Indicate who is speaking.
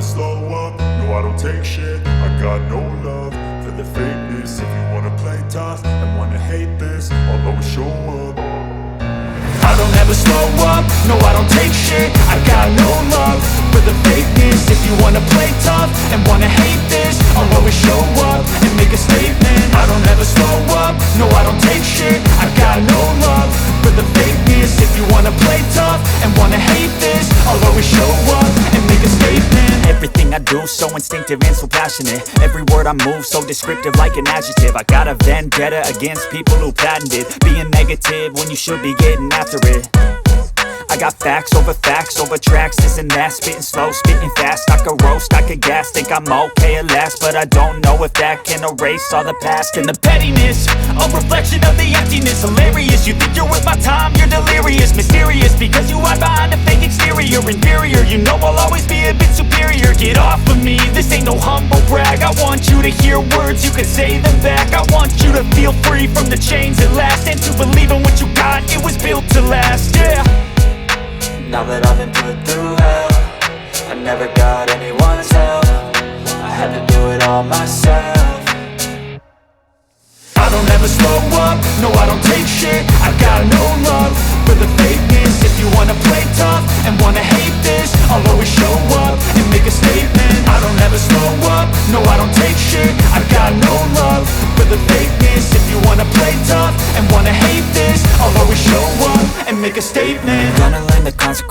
Speaker 1: slow up, no I don't take shit. I got no love for the fakeness. If you wanna play tough and wanna hate this, I'll always show up. I don't ever slow up, no I don't take shit. I got no love for the fakeness. If you wanna play tough and wanna hate this, I'll always show up and make a statement. I don't ever slow up, no I don't take shit. I got no love for the fakeness. If you wanna play tough and wanna hate this, I'll always show up and make a statement.
Speaker 2: Everything I do so instinctive and so passionate. Every word I move so descriptive like an adjective. I got a vendetta against people who patented being negative when you should be getting after it. I got facts over tracks, this and that. Spitting slow, spitting fast, I could roast, I could gas. Think I'm okay at last, but I don't know if that can erase all the past. And the pettiness, a reflection of the emptiness. Hilarious, you think you're worth my time, you're delirious. Mysterious, because you hide behind a fake exterior. Inferior, you know I'll always be a bit superior. Get off of me, this ain't no humble brag. I want you to hear words, you can say them back. I want you to feel free from the chains at last, and to believe in what you got, it was built to last, yeah.
Speaker 3: Now that I've been put through hell, I never got anyone's help. I had to do it all myself.
Speaker 1: I don't ever slow up, no I don't take shit. I got no love for the fakeness. If you wanna play tough and wanna hate this, I'll always show up and make a statement. I don't ever slow up, no I don't take shit. I got no love for the fakeness. If you wanna play tough and wanna hate this, I'll always show up and make a statement.
Speaker 3: Gonna learn the consequences.